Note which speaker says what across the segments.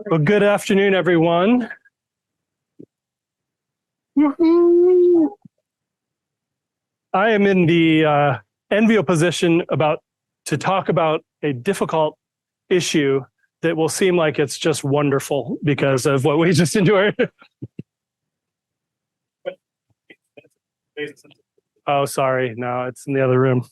Speaker 1: Well, good afternoon, everyone. Woohoo! I am in the enviable position to talk about a difficult issue that will seem like it's just wonderful because of what we just endured. Oh, sorry. No, it's in the other room.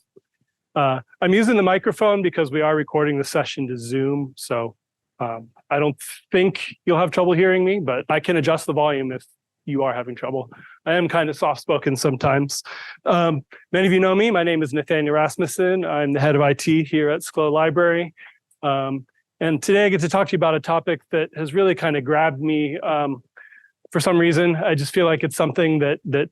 Speaker 1: I'm using the microphone because we are recording the session to Zoom. So I don't think you'll have trouble hearing me, but I can adjust the volume if you are having trouble. I am kind of soft-spoken sometimes. Many of you know me. My name is Nathaniel Rasmussen. I'm the head of IT here at Schlow Library. And today I get to talk to you about a topic that has really kind of grabbed me for some reason. I just feel like it's something that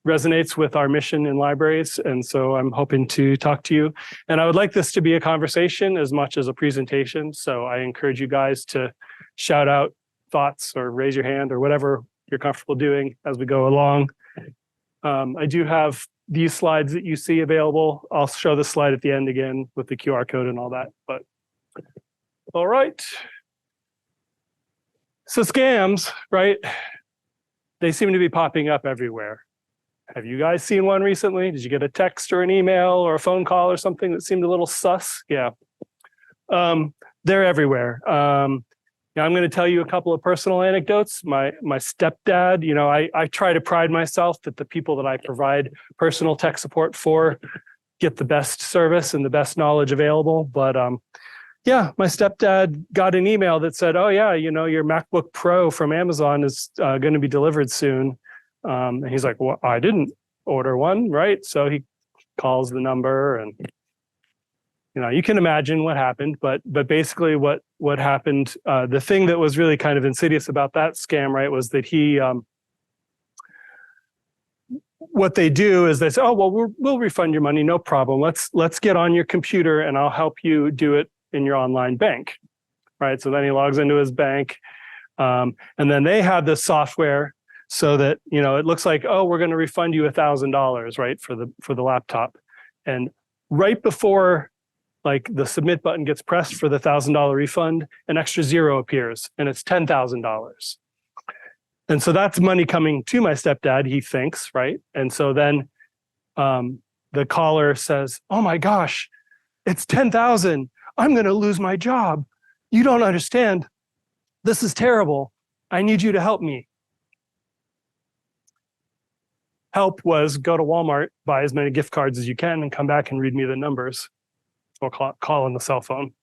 Speaker 1: resonates with our mission in libraries. And so I'm hoping to talk to you. And I would like this to be a conversation as much as a presentation. So I encourage you guys to shout out thoughts or raise your hand or whatever you're comfortable doing as we go along. I do have these slides that you see available. I'll show the slide at the end again with the QR code and all that. But all right. So scams, right? They seem to be popping up everywhere. Have you guys seen one recently? Did you get a text or an email or a phone call or something that seemed a little sus? Yeah. They're everywhere. Now I'm going to tell you a couple of personal anecdotes. My stepdad, I try to pride myself that the people that I provide personal tech support for get the best service and the best knowledge available. But yeah, my stepdad got an email that said, oh yeah, your MacBook Pro from Amazon is going to be delivered soon. And he's like, well, I didn't order one, right? So he calls the number and you can imagine what happened, but basically what happened, the thing that was really kind of insidious about that scam, right, was that what they do is they say, oh, well, we'll refund your money, no problem. Let's get on your computer and I'll help you do it in your online bank, right? So then he logs into his bank, and then they have this software so that, it looks like, oh, we're going to refund you $1,000, right, for the laptop. And right before like the submit button gets pressed for the $1,000 refund, an extra zero appears and it's $10,000. And so that's money coming to my stepdad, he thinks, right? And so then the caller says, oh my gosh, it's 10,000. I'm going to lose my job. You don't understand. This is terrible. I need you to help me. Help was go to Walmart, buy as many gift cards as you can and come back and read me the numbers. Or call on the cell phone,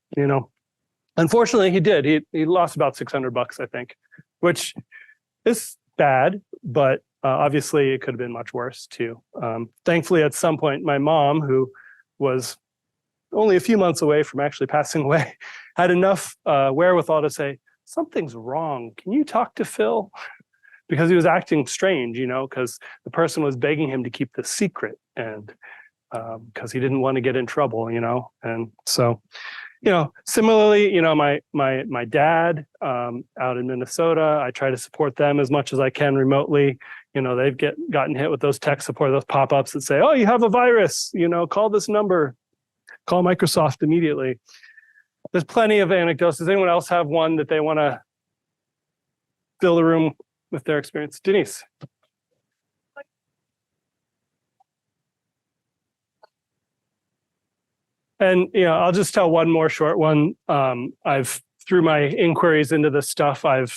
Speaker 1: Unfortunately, he did. He lost about $600, I think, which is bad, but obviously it could have been much worse too. Thankfully, at some point, my mom, who was only a few months away from actually passing away, had enough wherewithal to say, something's wrong. Can you talk to Phil? Because he was acting strange, because the person was begging him to keep the secret and because he didn't want to get in trouble, and so, similarly, my dad out in Minnesota, I try to support them as much as I can remotely. They've gotten hit with those tech support, those pop-ups that say, oh, you have a virus, call this number, call Microsoft immediately. There's plenty of anecdotes. Does anyone else have one that they want to fill the room with their experience? Denise. And I'll just tell one more short one. Through my inquiries into this stuff, I've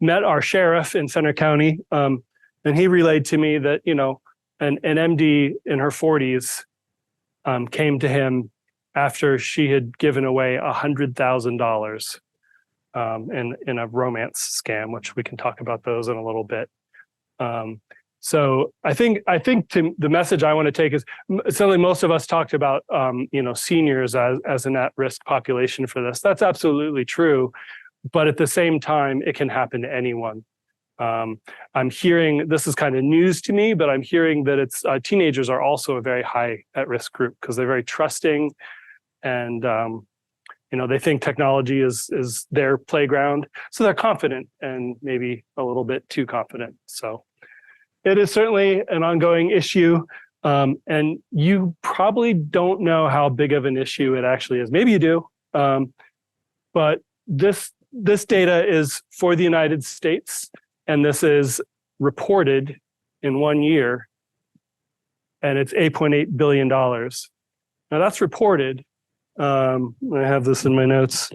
Speaker 1: met our sheriff in Center County, and he relayed to me that an MD in her 40s came to him after she had given away $100,000 in a romance scam, which we can talk about those in a little bit. So I think the message I want to take is certainly most of us talked about seniors as an at-risk population for this. That's absolutely true, but at the same time, it can happen to anyone. I'm hearing, this is kind of news to me, but I'm hearing that it's teenagers are also a very high at-risk group because they're very trusting, and they think technology is their playground, so they're confident and maybe a little bit too confident. So it is certainly an ongoing issue, and you probably don't know how big of an issue it actually is. Maybe you do, but this this data is for the United States, and this is reported in 1 year, and it's $8.8 billion. Now that's reported. I have this in my notes.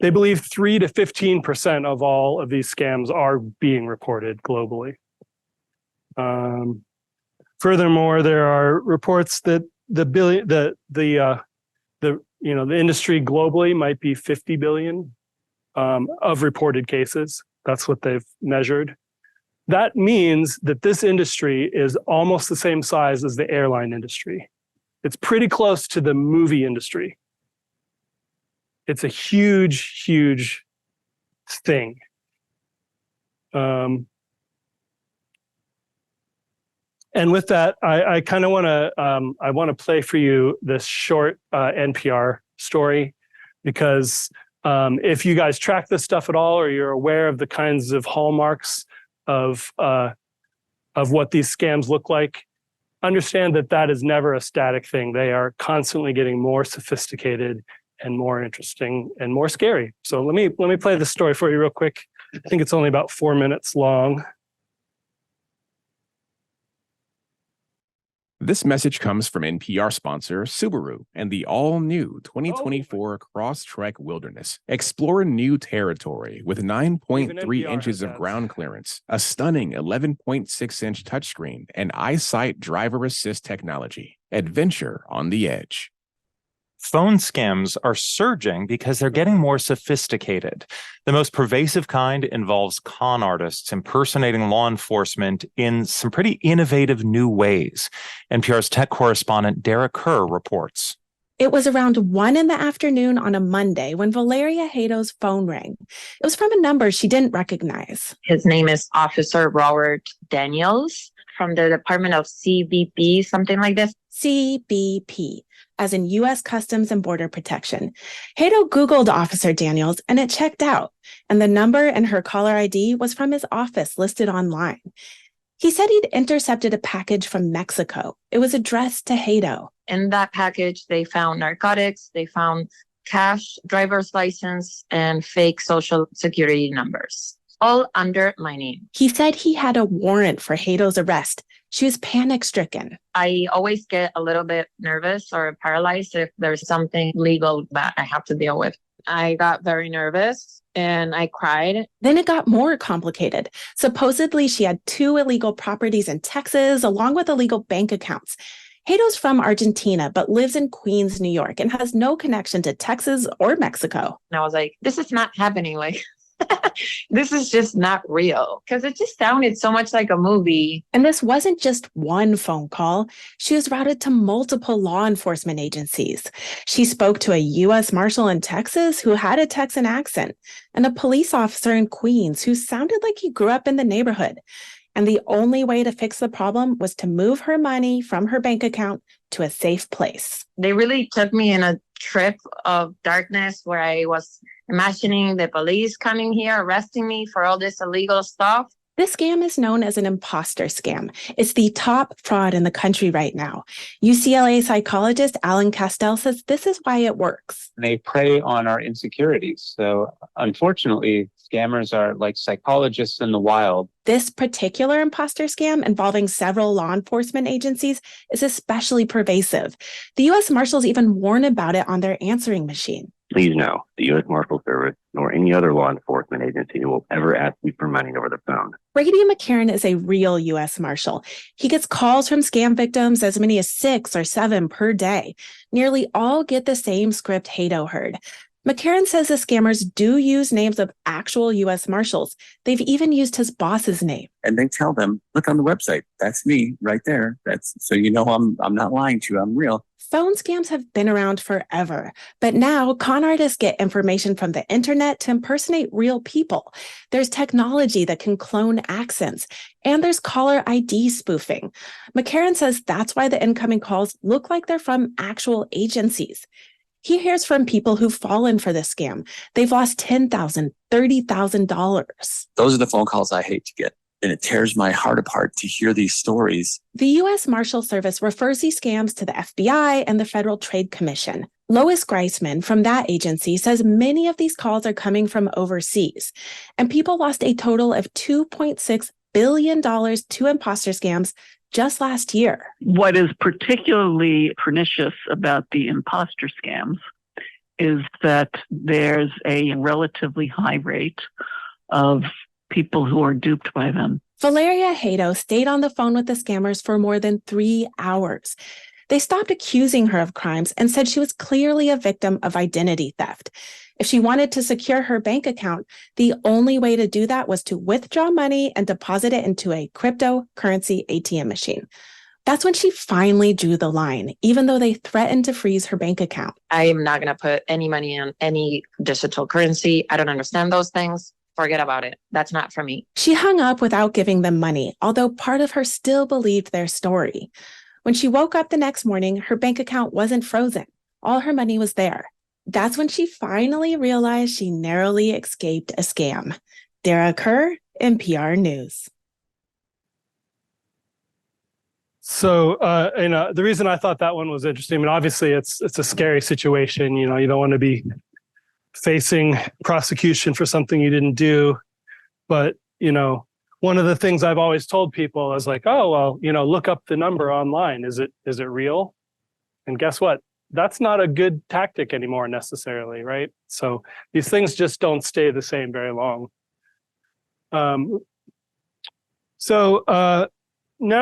Speaker 1: They believe 3 to 15% of all of these scams are being reported globally. Furthermore, there are reports that the industry globally might be 50 billion of reported cases. That's what they've measured. That means that this industry is almost the same size as the airline industry. It's pretty close to the movie industry. It's a huge, huge thing. And with that, I kind of want to play for you this short NPR story, because if you guys track this stuff at all, or you're aware of the kinds of hallmarks of what these scams look like, understand that that is never a static thing. They are constantly getting more sophisticated and more interesting and more scary. So let me play this story for you real quick. I think it's only about 4 minutes long.
Speaker 2: This message comes from NPR sponsor Subaru and the all-new 2024 Crosstrek Wilderness. Explore new territory with 9.3 inches of ground clearance, a stunning 11.6-inch touchscreen, and EyeSight driver assist technology. Adventure on the edge.
Speaker 3: Phone scams are surging because they're getting more sophisticated. The most pervasive kind involves con artists impersonating law enforcement in some pretty innovative new ways. NPR's tech correspondent Dara Kerr reports.
Speaker 4: It was around 1 p.m. on a Monday when Valeria Hado's phone rang. It was from a number she didn't recognize.
Speaker 5: His name is Officer Robert Daniels from the Department of CBP, something like this.
Speaker 4: CBP, as in U.S. Customs and Border Protection. Hado Googled Officer Daniels and it checked out, and the number and her caller ID was from his office listed online. He said he'd intercepted a package from Mexico. It was addressed to Hado.
Speaker 5: In that package, they found narcotics, they found cash, driver's license, and fake social security numbers, all under my name.
Speaker 4: He said he had a warrant for Hado's arrest. She was panic-stricken.
Speaker 5: I always get a little bit nervous or paralyzed if there's something legal that I have to deal with. I got very nervous and I cried.
Speaker 4: Then it got more complicated. Supposedly, she had 2 illegal properties in Texas, along with illegal bank accounts. Hado's from Argentina, but lives in Queens, New York, and has no connection to Texas or Mexico.
Speaker 5: And I was like, this is not happening. Like, this is just not real, because it just sounded so much like a movie.
Speaker 4: And this wasn't just one phone call. She was routed to multiple law enforcement agencies. She spoke to a U.S. Marshal in Texas who had a Texan accent, and a police officer in Queens who sounded like he grew up in the neighborhood. And the only way to fix the problem was to move her money from her bank account to a safe place.
Speaker 5: They really took me in a trip of darkness where I was imagining the police coming here, arresting me for all this illegal stuff.
Speaker 4: This scam is known as an imposter scam. It's the top fraud in the country right now. UCLA psychologist Alan Castell says this is why it works.
Speaker 6: They prey on our insecurities. So unfortunately, scammers are like psychologists in the wild.
Speaker 4: This particular imposter scam involving several law enforcement agencies is especially pervasive. The U.S. Marshals even warn about it on their answering machine.
Speaker 7: Please know, the U.S. Marshal Service nor any other law enforcement agency will ever ask you for money over the phone.
Speaker 4: Brady McCarran is a real U.S. Marshal. He gets calls from scam victims as many as 6 or 7 per day. Nearly all get the same script Hado heard. McCarran says the scammers do use names of actual U.S. Marshals. They've even used his boss's name.
Speaker 8: And they tell them, look on the website. That's me right there. That's so you know I'm not lying to you. I'm real.
Speaker 4: Phone scams have been around forever, but now con artists get information from the internet to impersonate real people. There's technology that can clone accents, and there's caller ID spoofing. McCarran says that's why the incoming calls look like they're from actual agencies. He hears from people who've fallen for this scam. They've lost $10,000, $30,000.
Speaker 8: Those are the phone calls I hate to get. And it tears my heart apart to hear these stories.
Speaker 4: The U.S. Marshal Service refers these scams to the FBI and the Federal Trade Commission. Lois Greisman from that agency says many of these calls are coming from overseas, and people lost a total of $2.6 billion to imposter scams just last year.
Speaker 9: What is particularly pernicious about the imposter scams is that there's a relatively high rate of people who are duped by them.
Speaker 4: Valeria Hato stayed on the phone with the scammers for more than 3 hours. They stopped accusing her of crimes and said she was clearly a victim of identity theft. If she wanted to secure her bank account, the only way to do that was to withdraw money and deposit it into a cryptocurrency ATM machine. That's when she finally drew the line, even though they threatened to freeze her bank account.
Speaker 5: I am not going to put any money on any digital currency. I don't understand those things. Forget about it. That's not for me.
Speaker 4: She hung up without giving them money, although part of her still believed their story. When she woke up the next morning, her bank account wasn't frozen. All her money was there. That's when she finally realized she narrowly escaped a scam. Dara Kerr, NPR News.
Speaker 1: So, the reason I thought that one was interesting, I mean, obviously it's a scary situation. You don't want to be facing prosecution for something you didn't do. But, one of the things I've always told people is like, oh, well, look up the number online. Is it real? And guess what? That's not a good tactic anymore necessarily, right? So these things just don't stay the same very long. Now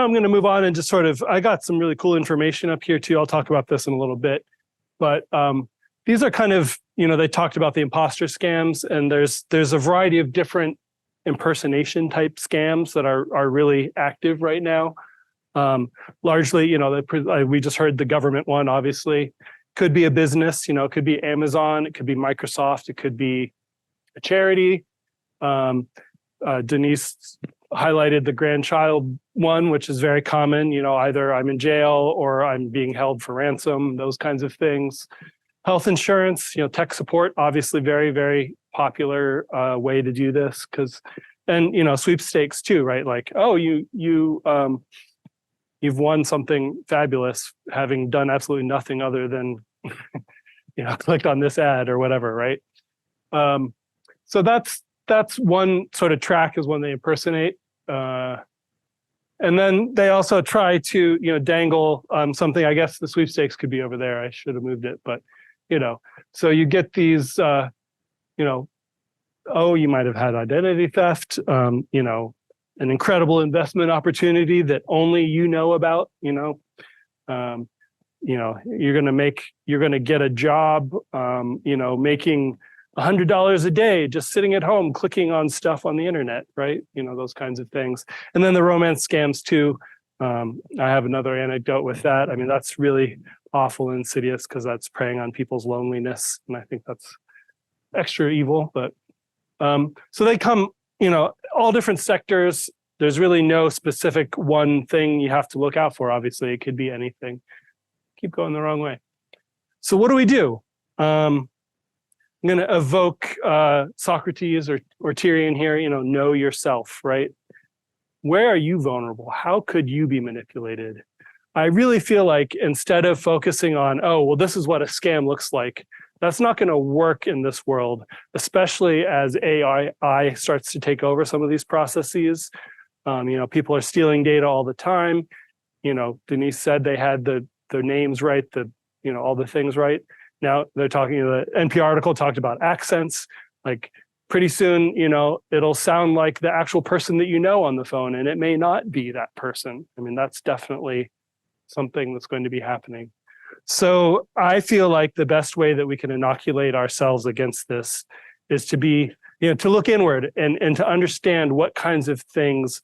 Speaker 1: I'm going to move on and just I got some really cool information up here too. I'll talk about this in a little bit, but these are kind of, they talked about the imposter scams, and there's a variety of different impersonation type scams that are really active right now. Largely, we just heard the government one, obviously. Could be a business, it could be Amazon, it could be Microsoft, it could be a charity. Denise highlighted the grandchild one, which is very common. Either I'm in jail or I'm being held for ransom, those kinds of things. Health insurance, tech support, obviously very, very popular way to do this, and sweepstakes too, right? Like, oh, you've won something fabulous, having done absolutely nothing other than clicked on this ad or whatever, right? So that's one sort of track, is when they impersonate, and then they also try to dangle something. I guess the sweepstakes could be over there. I should have moved it, but so you get these oh, you might have had identity theft, an incredible investment opportunity that only you know about. You're going to get a job, making $100 a day just sitting at home clicking on stuff on the internet, right? Those kinds of things. And then the romance scams too. I have another anecdote with that. I mean, that's really awful and insidious, because that's preying on people's loneliness, and I think that's extra evil. But so they come, all different sectors. There's really no specific one thing you have to look out for. Obviously, it could be anything. Keep going the wrong way. So what do we do? I'm going to evoke Socrates or Tyrion here. Know yourself, right? Where are you vulnerable? How could you be manipulated? I really feel like instead of focusing on, oh, well, this is what a scam looks like, that's not going to work in this world, especially as AI starts to take over some of these processes. People are stealing data all the time. Denise said they had their names right, all the things right. Now they're talking, the NPR article talked about accents. Like, pretty soon, it'll sound like the actual person that on the phone, and it may not be that person. I mean, that's definitely something that's going to be happening. So I feel like the best way that we can inoculate ourselves against this is to be, to look inward and to understand what kinds of things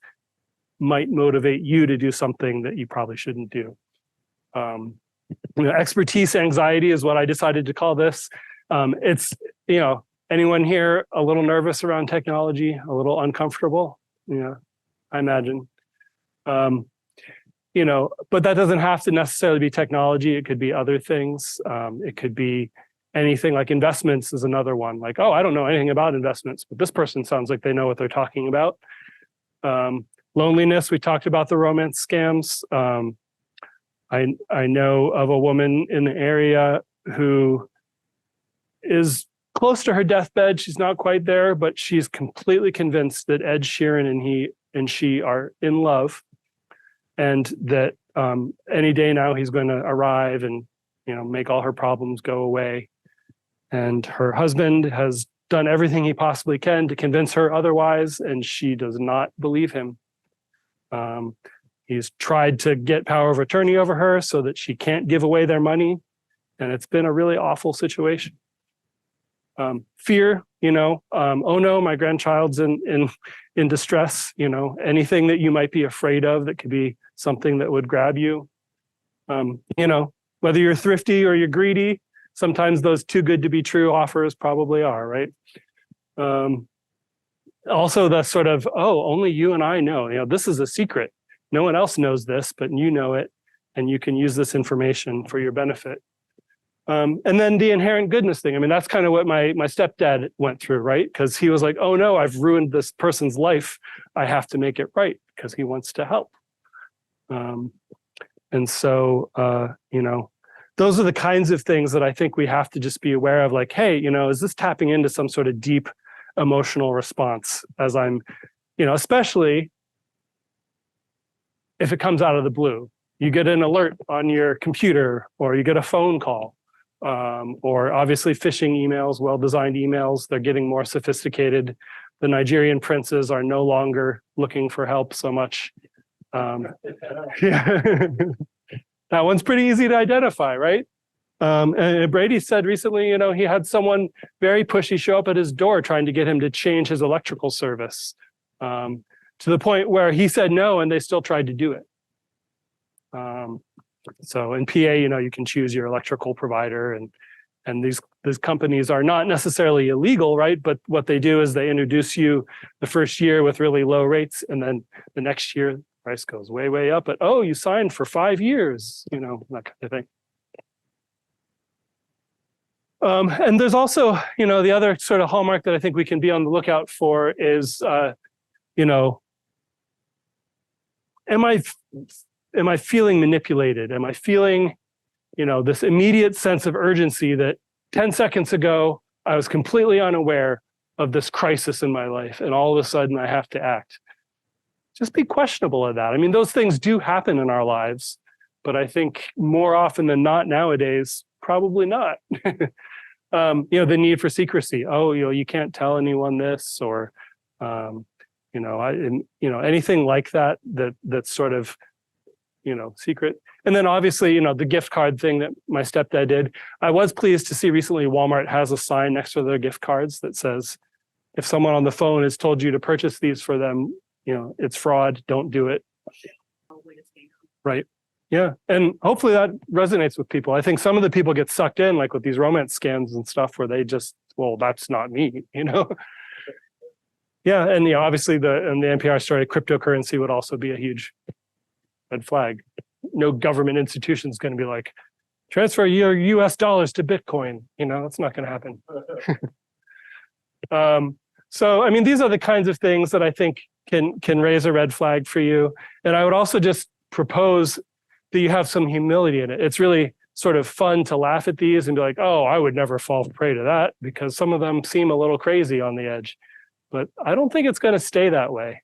Speaker 1: might motivate you to do something that you probably shouldn't do. Expertise anxiety is what I decided to call this. It's, anyone here a little nervous around technology, a little uncomfortable? I imagine. But that doesn't have to necessarily be technology. It could be other things. It could be anything. Like investments is another one. Like, oh, I don't know anything about investments, but this person sounds like they know what they're talking about. Loneliness, we talked about the romance scams. I know of a woman in the area who is close to her deathbed. She's not quite there, but she's completely convinced that Ed Sheeran and she are in love, and that any day now he's going to arrive and make all her problems go away. And her husband has done everything he possibly can to convince her otherwise, and she does not believe him. He's tried to get power of attorney over her so that she can't give away their money, and it's been a really awful situation. Fear, oh no, my grandchild's in distress, anything that you might be afraid of that could be something that would grab you. Whether you're thrifty or you're greedy, sometimes those too good to be true offers probably are, right? Also the sort of, oh, only you and I know, this is a secret. No one else knows this, but you know it, and you can use this information for your benefit. And then the inherent goodness thing. I mean, that's kind of what my stepdad went through, right? Because he was like, oh no, I've ruined this person's life. I have to make it right because he wants to help. And so, those are the kinds of things that I think we have to just be aware of, like, hey, is this tapping into some sort of deep emotional response as I'm, especially if it comes out of the blue. You get an alert on your computer, or you get a phone call, or obviously phishing emails, well-designed emails. They're getting more sophisticated. The Nigerian princes are no longer looking for help so much. Yeah. That one's pretty easy to identify, right? And Brady said recently, he had someone very pushy show up at his door trying to get him to change his electrical service, to the point where he said no, and they still tried to do it. So in PA, you can choose your electrical provider, and these companies are not necessarily illegal, right? But what they do is they introduce you the first year with really low rates, and then the next year price goes way, way up. But oh, you signed for 5 years, that kind of thing. And there's also, the other sort of hallmark that I think we can be on the lookout for is, am I feeling manipulated? Am I feeling, this immediate sense of urgency that 10 seconds ago, I was completely unaware of this crisis in my life, and all of a sudden I have to act? Just be questionable of that. I mean, those things do happen in our lives, but I think more often than not nowadays, probably not. The need for secrecy. Oh, you can't tell anyone this, or, anything like that, that's sort of, secret. And then obviously, the gift card thing that my stepdad did. I was pleased to see recently Walmart has a sign next to their gift cards that says, if someone on the phone has told you to purchase these for them, it's fraud, don't do it. Right. Yeah. And hopefully that resonates with people. I think some of the people get sucked in, like with these romance scams and stuff, where they just, well, that's not me, Yeah. And obviously the NPR story, cryptocurrency would also be a huge red flag. No government institution is going to be like, transfer your US dollars to Bitcoin. That's not going to happen. So, I mean, these are the kinds of things that I think can raise a red flag for you. And I would also just propose that you have some humility in it. It's really sort of fun to laugh at these and be like, oh, I would never fall prey to that, because some of them seem a little crazy on the edge. But I don't think it's going to stay that way.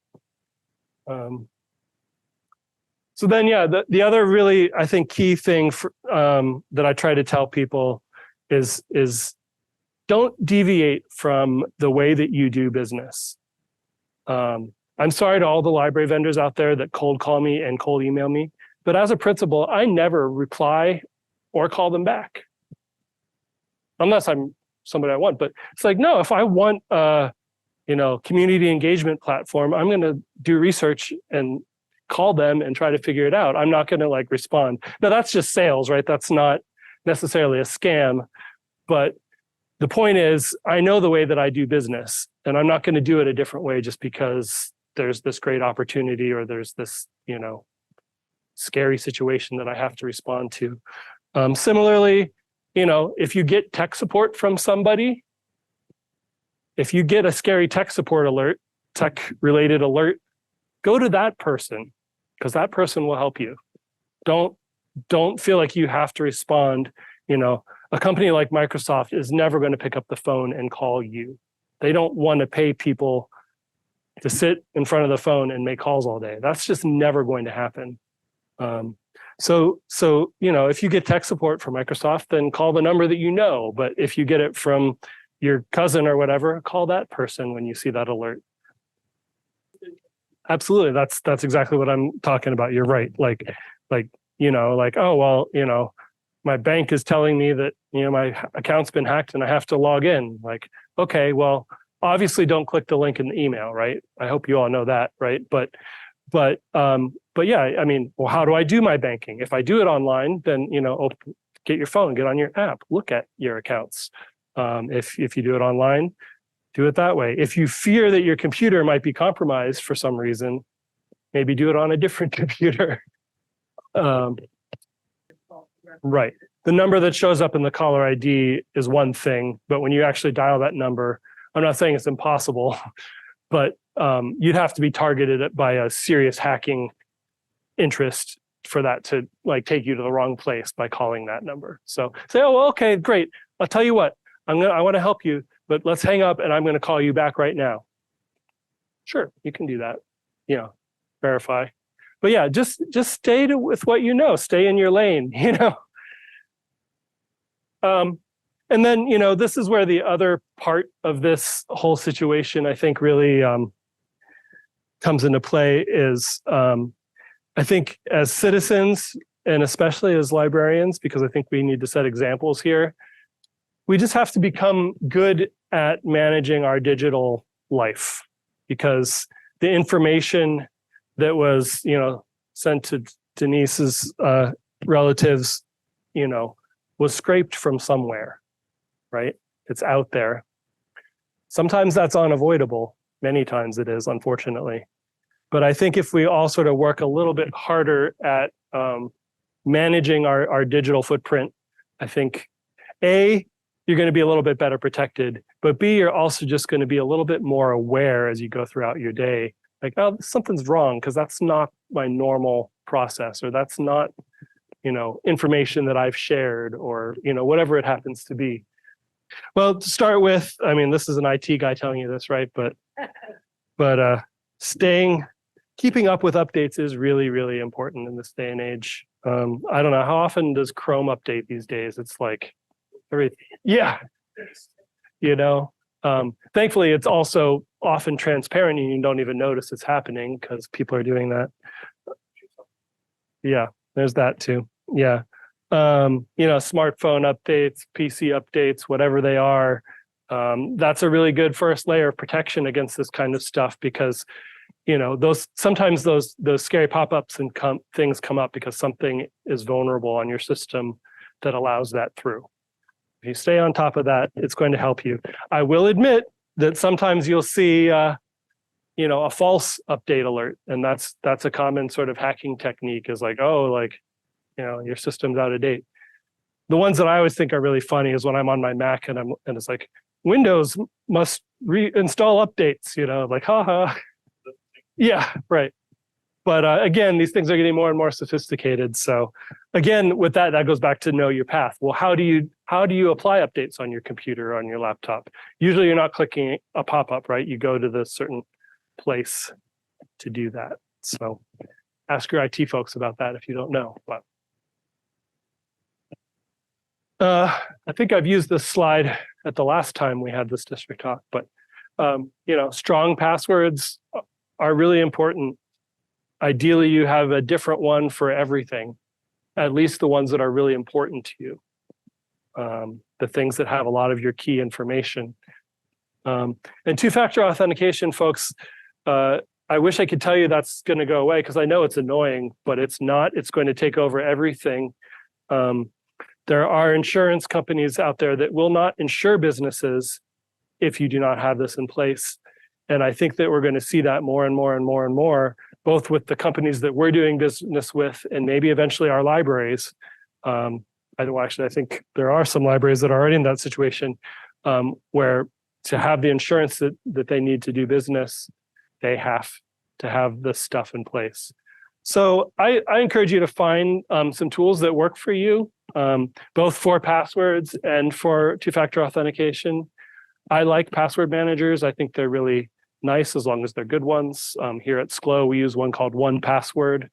Speaker 1: So then, yeah, the other really, I think, key thing that I try to tell people is don't deviate from the way that you do business. I'm sorry to all the library vendors out there that cold call me and cold email me, but as a principal, I never reply or call them back. Unless I'm somebody I want. But it's like, no, if I want a community engagement platform, I'm going to do research and call them and try to figure it out. I'm not going to respond. Now that's just sales, right? That's not necessarily a scam, but the point is, I know the way that I do business, and I'm not going to do it a different way just because there's this great opportunity or there's this, scary situation that I have to respond to. Similarly, if you get tech support from somebody, if you get a scary tech support alert, tech-related alert, go to that person, because that person will help you. Don't feel like you have to respond. A company like Microsoft is never going to pick up the phone and call you. They don't want to pay people to sit in front of the phone and make calls all day. That's just never going to happen. So if you get tech support from Microsoft, then call the number that you know. But if you get it from your cousin or whatever, call that person when you see that alert. Absolutely, that's exactly what I'm talking about. You're right. Oh well, my bank is telling me that my account's been hacked and I have to log in. Like, okay, well, obviously don't click the link in the email, right? I hope you all know that, right? But yeah, I mean, well, how do I do my banking? If I do it online, then get your phone, get on your app, look at your accounts. If you do it online, do it that way. If you fear that your computer might be compromised for some reason, maybe do it on a different computer. Right. The number that shows up in the caller ID is one thing, but when you actually dial that number, I'm not saying it's impossible, but you'd have to be targeted by a serious hacking interest for that to take you to the wrong place by calling that number. So say, oh, well, okay, great. I'll tell you what, I want to help you, but let's hang up and I'm going to call you back right now. Sure, you can do that. Verify. But yeah, just stay with what you know. Stay in your lane. And then this is where the other part of this whole situation I think really comes into play is I think as citizens and especially as librarians, because I think we need to set examples here, we just have to become good at managing our digital life, because the information that was, sent to Denise's relatives, was scraped from somewhere, right? It's out there. Sometimes that's unavoidable. Many times it is, unfortunately. But I think if we all sort of work a little bit harder at managing our digital footprint, I think, A, you're going to be a little bit better protected, but B, you're also just going to be a little bit more aware as you go throughout your day. Like, oh, something's wrong because that's not my normal process, or that's not, information that I've shared, or, whatever it happens to be. Well, to start with, I mean, this is an IT guy telling you this, right? But keeping up with updates is really, really important in this day and age. I don't know, how often does Chrome update these days? It's like thankfully it's also often transparent and you don't even notice it's happening because people are doing that. Yeah, there's that too. Yeah. Smartphone updates, PC updates, whatever they are. That's a really good first layer of protection against this kind of stuff, because sometimes those scary pop-ups and things come up because something is vulnerable on your system that allows that through. If you stay on top of that, it's going to help you. I will admit that sometimes you'll see a false update alert, and that's a common sort of hacking technique, is like, your system's out of date. The ones that I always think are really funny is when I'm on my Mac and it's like, Windows must reinstall updates, like, haha. Yeah, right. But again, these things are getting more and more sophisticated. So again, with that goes back to know your path. Well, how do you apply updates on your computer or on your laptop? Usually you're not clicking a pop-up, right? You go to the certain place to do that. So ask your IT folks about that if you don't know. But I think I've used this slide at the last time we had this district talk, but strong passwords are really important. Ideally, you have a different one for everything, at least the ones that are really important to you, the things that have a lot of your key information. And two-factor authentication, folks, I wish I could tell you that's going to go away, because I know it's annoying, but it's not. It's going to take over everything. There are insurance companies out there that will not insure businesses if you do not have this in place. And I think that we're going to see that more and more and more and more, both with the companies that we're doing business with and maybe eventually our libraries. I think there are some libraries that are already in that situation, where to have the insurance that they need to do business, they have to have this stuff in place. So I encourage you to find some tools that work for you, both for passwords and for two-factor authentication. I like password managers. I think they're really nice as long as they're good ones. Here at Schlow, we use one called 1Password.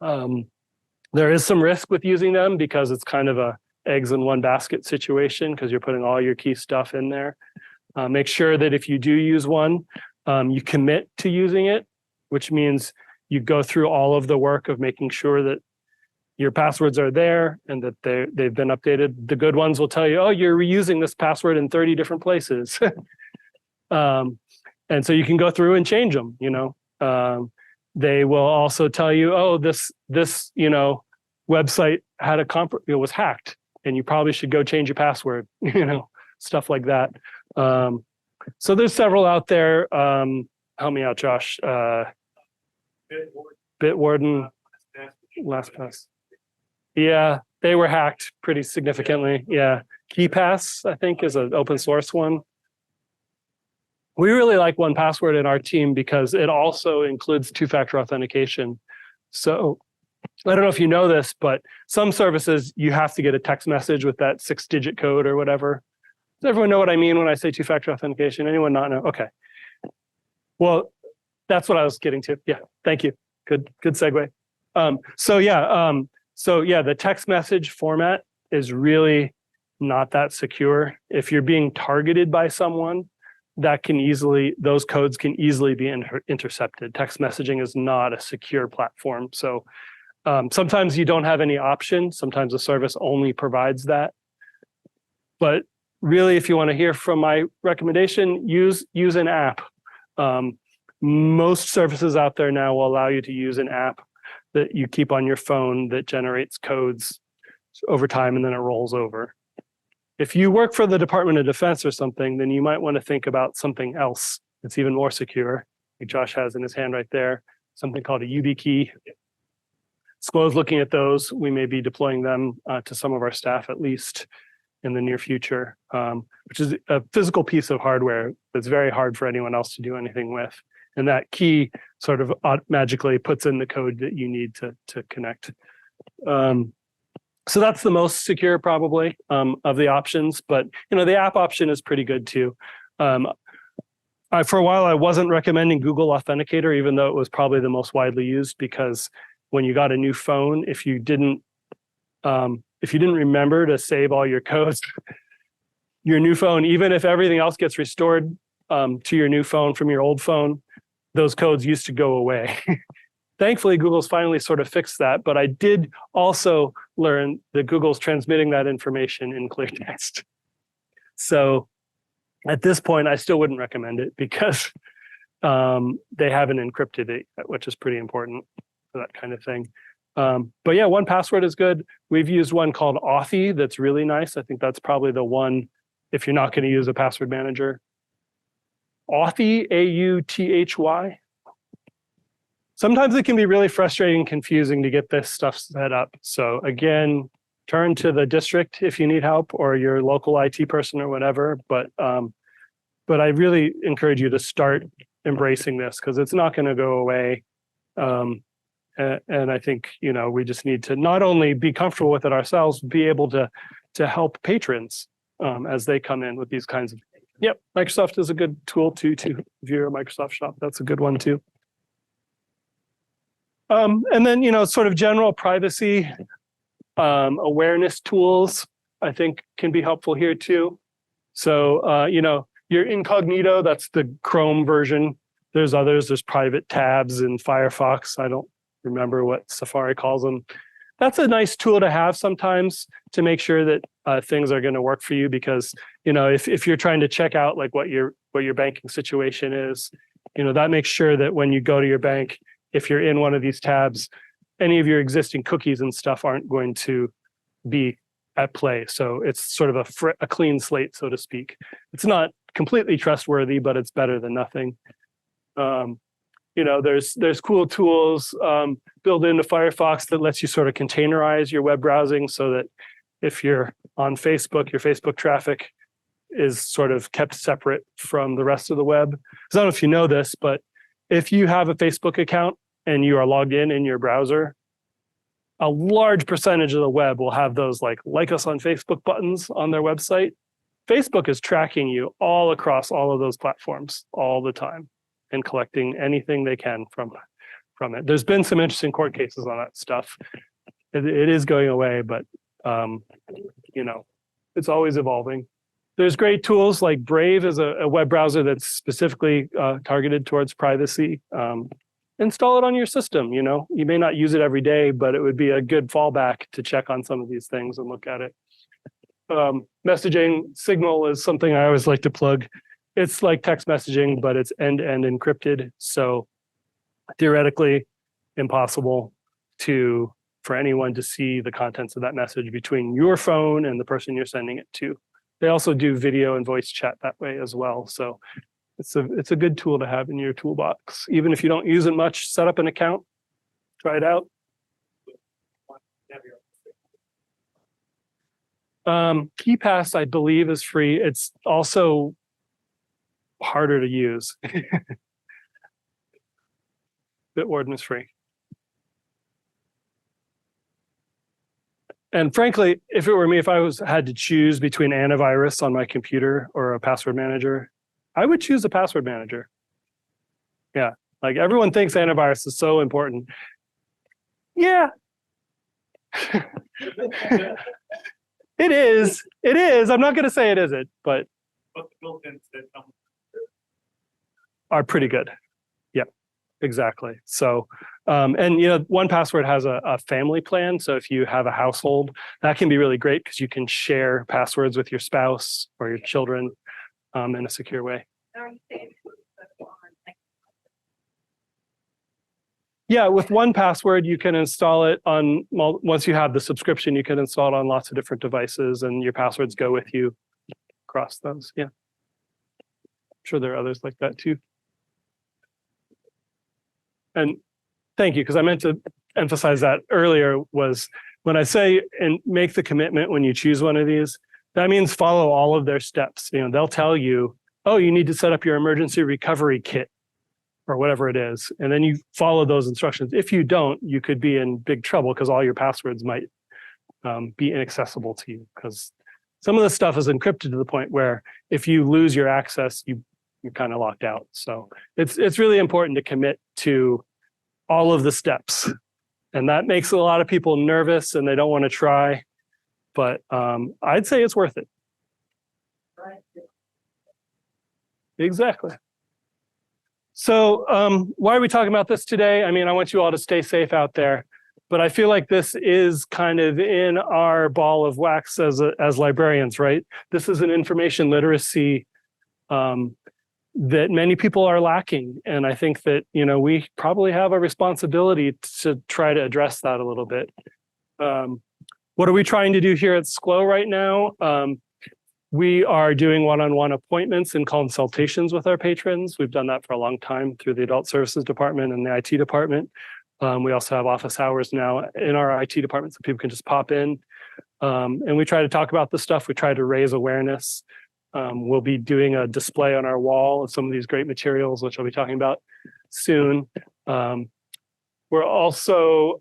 Speaker 1: There is some risk with using them because it's kind of a eggs in one basket situation because you're putting all your key stuff in there. Make sure that if you do use one, you commit to using it, which means you go through all of the work of making sure that your passwords are there and that they've been updated. The good ones will tell you, oh, you're reusing this password in 30 different places. And so you can go through and change them, They will also tell you, oh, this website had it was hacked and you probably should go change your password, stuff like that. So there's several out there. Help me out, Josh. Bitwarden, LastPass. Yeah, they were hacked pretty significantly. Yeah. KeyPass, I think, is an open source one. We really like 1Password in our team because it also includes two-factor authentication. So I don't know if you know this, but some services, you have to get a text message with that 6-digit code or whatever. Does everyone know what I mean when I say two-factor authentication? Anyone not know? Okay. Well, that's what I was getting to. Yeah, thank you. Good segue. So the text message format is really not that secure. If you're being targeted by someone, those codes can easily be intercepted. Text messaging is not a secure platform. So sometimes you don't have any option. Sometimes the service only provides that. But really, if you want to hear from my recommendation, use an app. Most services out there now will allow you to use an app that you keep on your phone that generates codes over time and then it rolls over. If you work for the Department of Defense or something, then you might want to think about something else that's even more secure, like Josh has in his hand right there, something called a YubiKey. Schlow is looking at those. We may be deploying them to some of our staff at least in the near future, which is a physical piece of hardware that's very hard for anyone else to do anything with. And that key sort of magically puts in the code that you need to connect. So that's the most secure probably of the options, but the app option is pretty good too. For a while, I wasn't recommending Google Authenticator, even though it was probably the most widely used, because when you got a new phone, if you didn't remember to save all your codes, your new phone, even if everything else gets restored to your new phone from your old phone, those codes used to go away. Thankfully, Google's finally sort of fixed that, but I did also learn that Google's transmitting that information in clear text. So at this point, I still wouldn't recommend it because they haven't encrypted it, which is pretty important for that kind of thing. But yeah, 1Password is good. We've used one called Authy that's really nice. I think that's probably the one if you're not going to use a password manager. Authy, A-U-T-H-Y. Sometimes it can be really frustrating and confusing to get this stuff set up. So again, turn to the district if you need help or your local IT person or whatever. But I really encourage you to start embracing this because it's not going to go away. And I think, we just need to not only be comfortable with it ourselves, be able to help patrons as they come in with these kinds of. Yep, Microsoft is a good tool too. If you're a Microsoft shop, that's a good one too. And then, sort of general privacy awareness tools, I think can be helpful here too. So, your incognito, that's the Chrome version. There's others, there's private tabs in Firefox. I don't remember what Safari calls them. That's a nice tool to have sometimes to make sure that things are going to work for you because, if you're trying to check out like what your banking situation is, that makes sure that when you go to your bank, if you're in one of these tabs, any of your existing cookies and stuff aren't going to be at play. So it's sort of a clean slate, so to speak. It's not completely trustworthy, but it's better than nothing. There's cool tools built into Firefox that lets you sort of containerize your web browsing so that if you're on Facebook, your Facebook traffic is sort of kept separate from the rest of the web. 'Cause I don't know if you know this, but if you have a Facebook account and you are logged in your browser, a large percentage of the web will have those like us on Facebook buttons on their website. Facebook is tracking you all across all of those platforms all the time and collecting anything they can from it. There's been some interesting court cases on that stuff. It is going away, but you know, it's always evolving. There's great tools like Brave is a web browser that's specifically targeted towards privacy. Install it on your system. You know, you may not use it every day, but it would be a good fallback to check on some of these things and look at it. Messaging Signal is something I always like to plug. It's like text messaging, but it's end-to-end encrypted. So theoretically impossible for anyone to see the contents of that message between your phone and the person you're sending it to. They also do video and voice chat that way as well. So it's a good tool to have in your toolbox. Even if you don't use it much, set up an account, try it out. KeyPass, I believe, is free. It's also harder to use. Bitwarden is free. And frankly, if it were me, if I had to choose between antivirus on my computer or a password manager, I would choose a password manager. Yeah, like everyone thinks antivirus is so important. Yeah. It is. It is. I'm not going to say it isn't, but are pretty good. Yeah, exactly. So, and you know, 1Password has a family plan. So if you have a household, that can be really great because you can share passwords with your spouse or your children in a secure way. Yeah, with 1Password, you can install it on, once you have the subscription, you can install it on lots of different devices and your passwords go with you across those. Yeah. I'm sure there are others like that too. And thank you, because I meant to emphasize that earlier was when I say and make the commitment when you choose one of these, that means follow all of their steps. You know, they'll tell you, oh, you need to set up your emergency recovery kit or whatever it is. And then you follow those instructions. If you don't, you could be in big trouble because all your passwords might be inaccessible to you because some of the stuff is encrypted to the point where if you lose your access, you're kind of locked out. So it's really important to commit to all of the steps. And that makes a lot of people nervous and they don't want to try. But I'd say it's worth it. Exactly. So why are we talking about this today? I mean, I want you all to stay safe out there, but I feel like this is kind of in our ball of wax as librarians, right? This is an information literacy that many people are lacking. And I think that, you know, we probably have a responsibility to try to address that a little bit. What are we trying to do here at Schlow right now? We are doing one-on-one appointments and consultations with our patrons. We've done that for a long time through the Adult Services Department and the IT department. We also have office hours now in our IT department so people can just pop in. And we try to talk about this stuff. We try to raise awareness. We'll be doing a display on our wall of some of these great materials, which I'll be talking about soon. We're also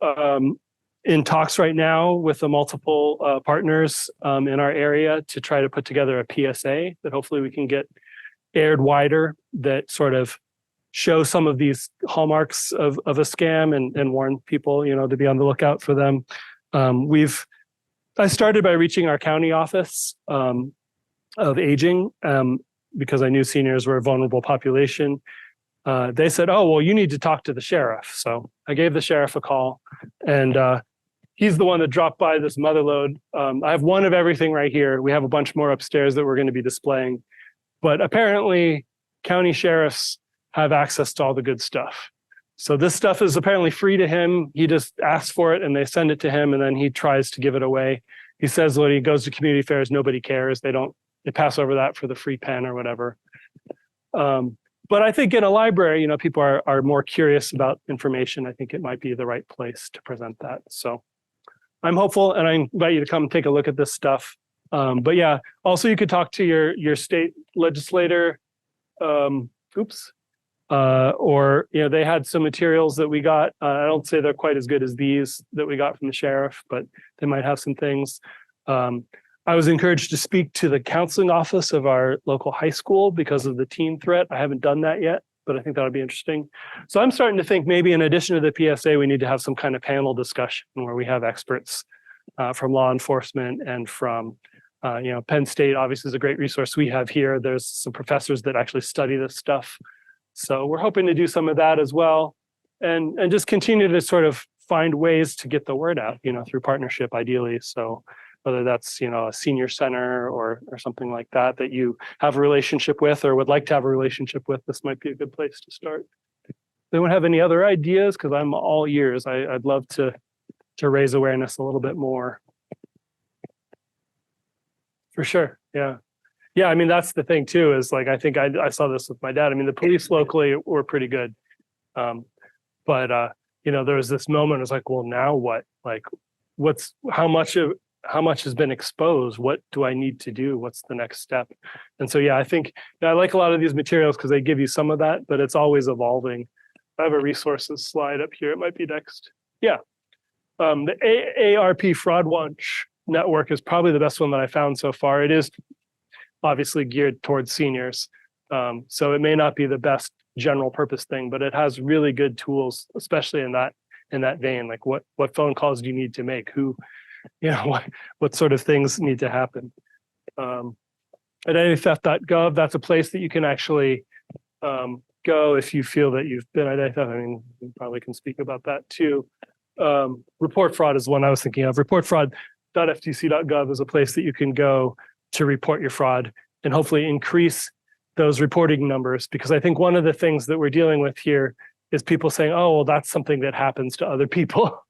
Speaker 1: in talks right now with the multiple partners in our area to try to put together a PSA that hopefully we can get aired wider that sort of show some of these hallmarks of a scam and warn people, you know, to be on the lookout for them. I started by reaching our county office of aging because I knew seniors were a vulnerable population. They said, oh, well, you need to talk to the sheriff. So I gave the sheriff a call and he's the one that dropped by this mother load. I have one of everything right here. We have a bunch more upstairs that we're going to be displaying. But apparently, county sheriffs have access to all the good stuff. So this stuff is apparently free to him. He just asks for it and they send it to him and then he tries to give it away. He says when he goes to community fairs, nobody cares. They pass over that for the free pen or whatever. But I think in a library, you know, people are more curious about information. I think it might be the right place to present that. So I'm hopeful and I invite you to come take a look at this stuff. But yeah, also you could talk to your state legislator. Or, they had some materials that we got. I don't say they're quite as good as these that we got from the sheriff, but they might have some things. I was encouraged to speak to the counseling office of our local high school because of the teen threat. I haven't done that yet, but I think that would be interesting. So I'm starting to think maybe in addition to the PSA, we need to have some kind of panel discussion where we have experts from law enforcement and from, Penn State obviously is a great resource we have here. There's some professors that actually study this stuff. So we're hoping to do some of that as well, and just continue to sort of find ways to get the word out, through partnership ideally. So whether that's, a senior center or something like that you have a relationship with or would like to have a relationship with, this might be a good place to start. Anyone have any other ideas? Because I'm all ears. I'd love to raise awareness a little bit more. For sure. Yeah. Yeah. I mean, that's the thing too, is like, I think I saw this with my dad. I mean, the police locally were pretty good. But there was this moment, it's like, well, now what? Like, how much has been exposed? What do I need to do? What's the next step? And so, yeah, I think I like a lot of these materials because they give you some of that, but it's always evolving. I have a resources slide up here. It might be next. Yeah. The AARP Fraud Watch Network is probably the best one that I found so far. It is obviously geared towards seniors. So it may not be the best general purpose thing, but it has really good tools, especially in that vein. Like what phone calls do you need to make? Who, what sort of things need to happen? At identitytheft.gov, that's a place that you can actually go if you feel that you've been identified. I mean, you probably can speak about that too. Report fraud is one I was thinking of. Reportfraud.ftc.gov is a place that you can go to report your fraud and hopefully increase those reporting numbers. Because I think one of the things that we're dealing with here is people saying, oh, well, that's something that happens to other people.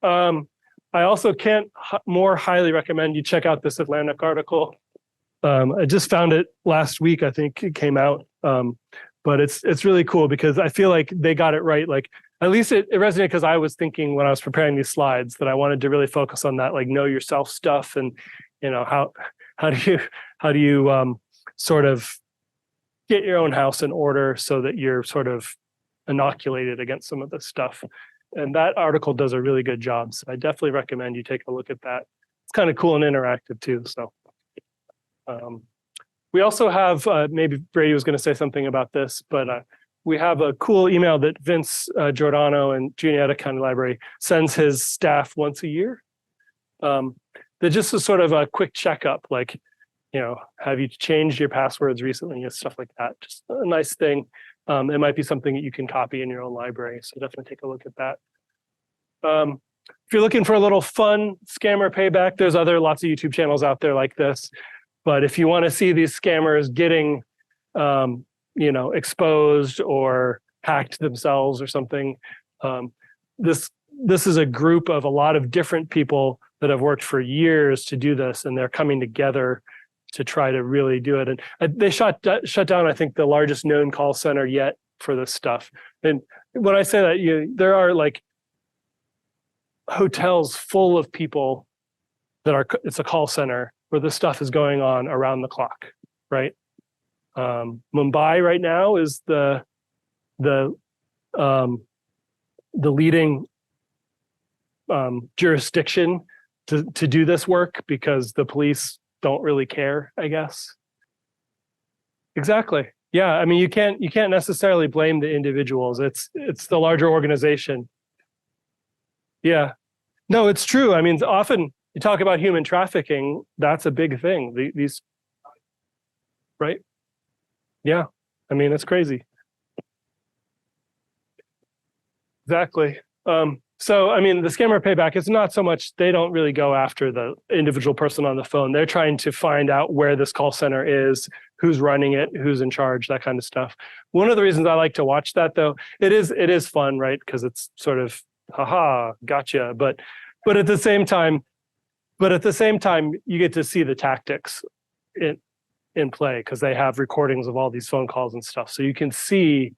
Speaker 1: I also can't more highly recommend you check out this Atlantic article. I just found it last week. I think it came out, but it's really cool because I feel like they got it right. Like at least it resonated because I was thinking when I was preparing these slides that I wanted to really focus on that, like know yourself stuff, and how do you sort of get your own house in order so that you're sort of inoculated against some of this stuff. And that article does a really good job. So I definitely recommend you take a look at that. It's kind of cool and interactive too. So we also have, maybe Brady was going to say something about this, but we have a cool email that Vince Giordano and Juniata County Library sends his staff once a year. That just is sort of a quick checkup, like, have you changed your passwords recently and stuff like that. Just a nice thing. It might be something that you can copy in your own library. So definitely take a look at that. If you're looking for a little fun scammer payback, there's lots of YouTube channels out there like this. But if you want to see these scammers getting, exposed or hacked themselves or something, this is a group of a lot of different people that have worked for years to do this, and they're coming together to try to really do it. And they shut down, I think, the largest known call center yet for this stuff. And when I say that, there are like hotels full of people it's a call center where this stuff is going on around the clock, right? Mumbai right now is the leading jurisdiction to do this work because the police don't really care, I guess. Exactly. Yeah. I mean, you can't necessarily blame the individuals. It's the larger organization. Yeah. No, it's true. I mean, often you talk about human trafficking. That's a big thing. These, right? Yeah. I mean, it's crazy. Exactly. So, I mean, the scammer payback, it's not so much, they don't really go after the individual person on the phone. They're trying to find out where this call center is, who's running it, who's in charge, that kind of stuff. One of the reasons I like to watch that, though, it is fun, right? Because it's sort of, haha, gotcha. But at the same time, you get to see the tactics in play because they have recordings of all these phone calls and stuff. So you can see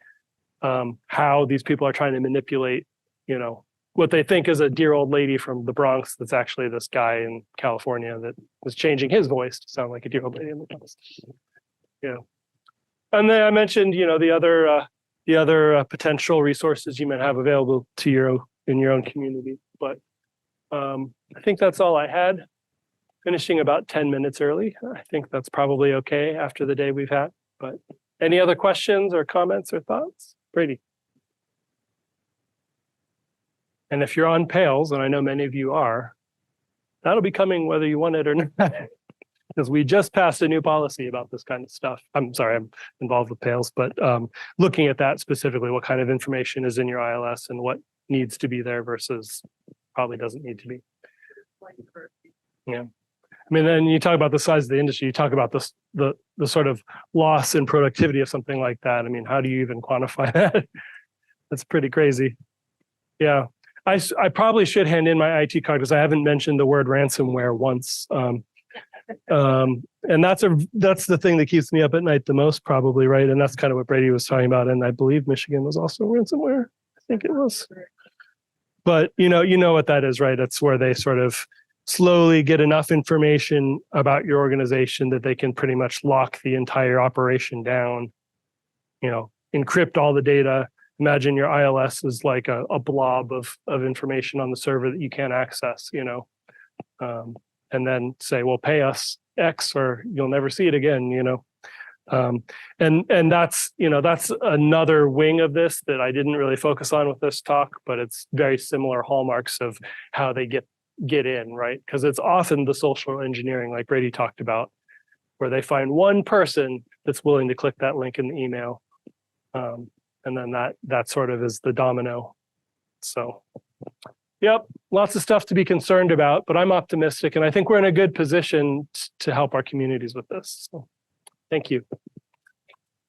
Speaker 1: how these people are trying to manipulate, what they think is a dear old lady from the Bronx that's actually this guy in California that was changing his voice to sound like a dear old lady in the Bronx. Yeah. And then I mentioned, the other potential resources you might have available to in your own community. But I think that's all I had. Finishing about 10 minutes early. I think that's probably okay after the day we've had. But any other questions or comments or thoughts? Brady. And if you're on Pales, and I know many of you are, that'll be coming whether you want it or not. Because we just passed a new policy about this kind of stuff. I'm sorry, I'm involved with Pales, but looking at that specifically, what kind of information is in your ILS and what needs to be there versus probably doesn't need to be. Yeah. I mean, then you talk about the size of the industry, you talk about the sort of loss in productivity of something like that. I mean, how do you even quantify that? That's pretty crazy. Yeah. I probably should hand in my IT card because I haven't mentioned the word ransomware once. And that's the thing that keeps me up at night the most, probably, right? And that's kind of what Brady was talking about. And I believe Michigan was also ransomware. I think it was. But you know what that is, right? It's where they sort of slowly get enough information about your organization that they can pretty much lock the entire operation down, encrypt all the data. Imagine your ILS is like a blob of information on the server that you can't access, and then say, well, pay us X or you'll never see it again, and that's another wing of this that I didn't really focus on with this talk, but it's very similar hallmarks of how they get in, right? Because it's often the social engineering, like Brady talked about, where they find one person that's willing to click that link in the email. And then that sort of is the domino. So, yep, lots of stuff to be concerned about, but I'm optimistic. And I think we're in a good position to help our communities with this. So, thank you.